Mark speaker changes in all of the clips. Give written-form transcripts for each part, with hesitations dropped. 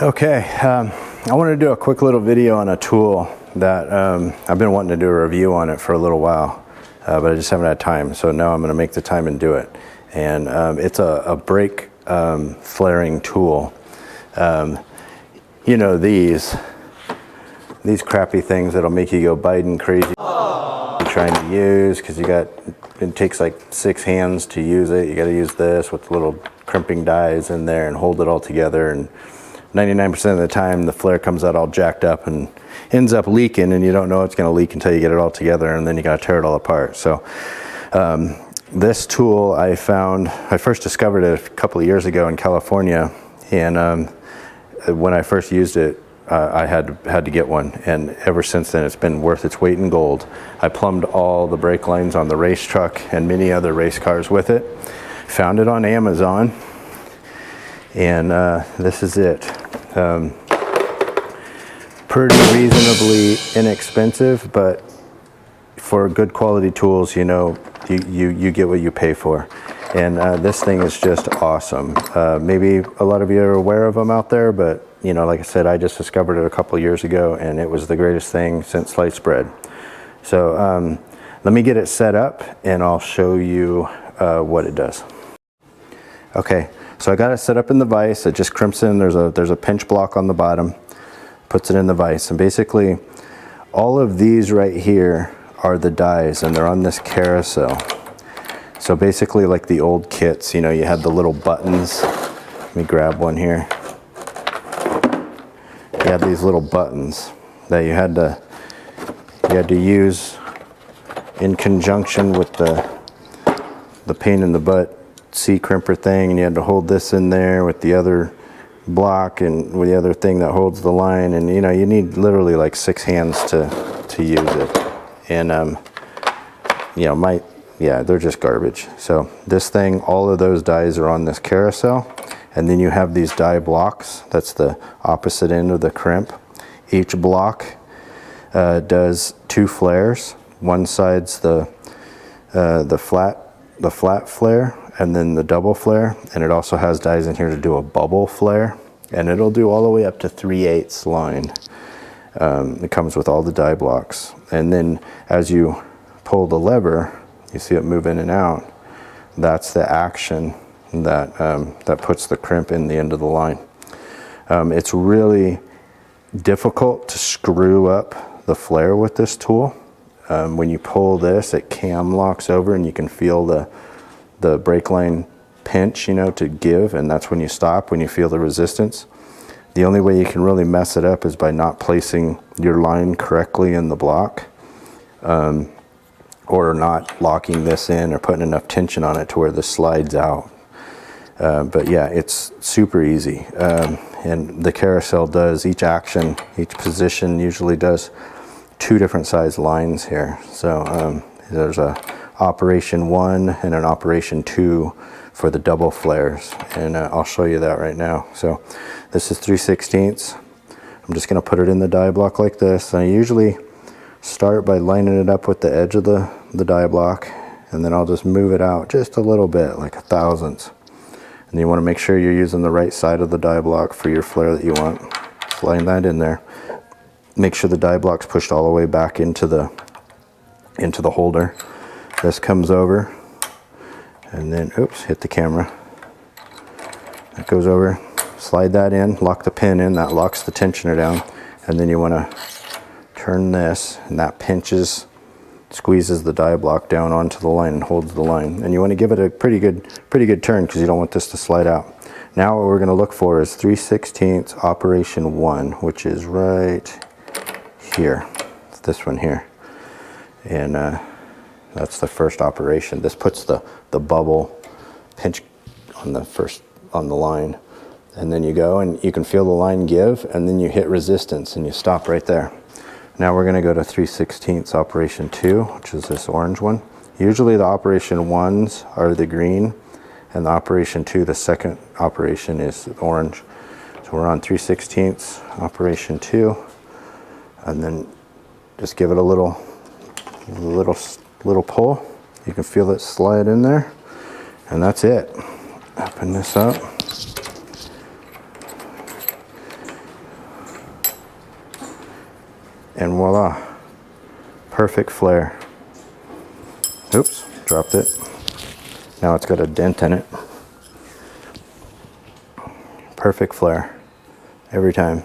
Speaker 1: Okay, I wanted to do a quick little video on a tool that I've been wanting to do a review on it for a little while, but I just haven't had time. So now I'm going to make the time and do it. And it's a brake flaring tool. You know, these crappy things that'll make you go Biden crazy. You're trying to use, because it takes like 6 hands to use it. You got to use this with little crimping dies in there and hold it all together, and 99% of the time the flare comes out all jacked up and ends up leaking, and you don't know it's going to leak until you get it all together, and then you got to tear it all apart. So this tool I first discovered it a couple of years ago in California, and when I first used it, I had to get one, and ever since then it's been worth its weight in gold. I plumbed all the brake lines on the race truck and many other race cars with it. Found it on Amazon, and this is it. Pretty reasonably inexpensive, but for good quality tools, you know, you get what you pay for. And this thing is just awesome. Maybe a lot of you are aware of them out there, but you know, like I said, I just discovered it a couple of years ago, and it was the greatest thing since sliced bread. So let me get it set up, and I'll show you what it does. Okay, so I got it set up in the vise. It just crimps in. There's a pinch block on the bottom, puts it in the vise, and basically all of these right here are the dies, and they're on this carousel. So basically, like the old kits, you know, you had the little buttons. Let me grab one here. You had these little buttons that you had to use in conjunction with the pain in the butt C-crimper thing, and you had to hold this in there with the other block and with the other thing that holds the line, and you know, you need literally like 6 hands to use it. And you know, they're just garbage. So this thing, all of those dies are on this carousel, and then you have these die blocks. That's the opposite end of the crimp. Each block does 2 flares. One side's the flat flare, and then the double flare, and it also has dies in here to do a bubble flare, and it'll do all the way up to 3/8 line. It comes with all the die blocks, and then as you pull the lever, you see it move in and out. That's the action that puts the crimp in the end of the line. It's really difficult to screw up the flare with this tool. When you pull this, it cam locks over, and you can feel the brake line pinch, you know, to give, and that's when you stop, when you feel the resistance. The only way you can really mess it up is by not placing your line correctly in the block, or not locking this in or putting enough tension on it to where this slides out. But yeah, it's super easy. And the carousel does, each action, each position usually does 2 different size lines here. So there's a operation 1 and an operation 2 for the double flares, and I'll show you that right now. So this is 3/16. I'm just going to put it in the die block like this. I usually start by lining it up with the edge of the die block, and then I'll just move it out just a little bit, like 1/1000th. And you want to make sure you're using the right side of the die block for your flare that you want. Line that in there. Make sure the die block's pushed all the way back into the holder. This comes over, and then, oops, hit the camera. That goes over. Slide that in, lock the pin in, that locks the tensioner down, and then you want to turn this, and that squeezes the die block down onto the line and holds the line. And you want to give it a pretty good turn, because you don't want this to slide out. Now what we're going to look for is 3/16 operation 1, which is right here. It's this one here, and that's the first operation. This puts the bubble pinch on the line, and then you go and you can feel the line give, and then you hit resistance and you stop right there. Now we're going to go to 3/16 operation 2, which is this orange one. Usually the operation 1s are the green, and the operation 2, the second operation, is orange. So we're on 3/16 operation 2, and then just give it a little pull. You can feel it slide in there, and that's it. Open this up. and voila, perfect flare. Oops, dropped it. Now it's got a dent in it. Perfect flare every time.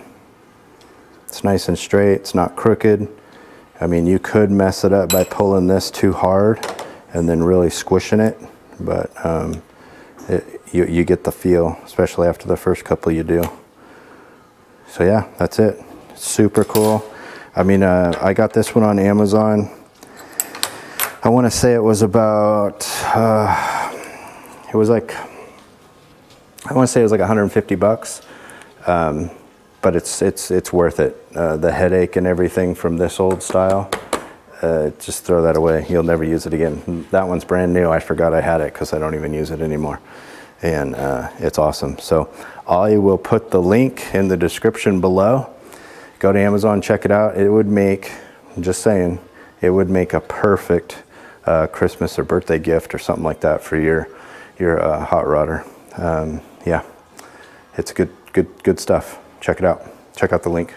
Speaker 1: It's nice and straight, it's not crooked. I mean, you could mess it up by pulling this too hard and then really squishing it, but you get the feel, especially after the first couple you do. So yeah, that's it. Super cool. I mean, I got this one on Amazon. I want to say it was about, it was like, I want to say it was like 150 bucks. But it's worth it. The headache and everything from this old style, just throw that away. You'll never use it again. That one's brand new. I forgot I had it because I don't even use it anymore. And it's awesome. So I will put the link in the description below. Go to Amazon, check it out. It would make, I'm just saying, it would make a perfect Christmas or birthday gift or something like that for your hot rodder. Yeah, it's good stuff. Check it out. Check out the link.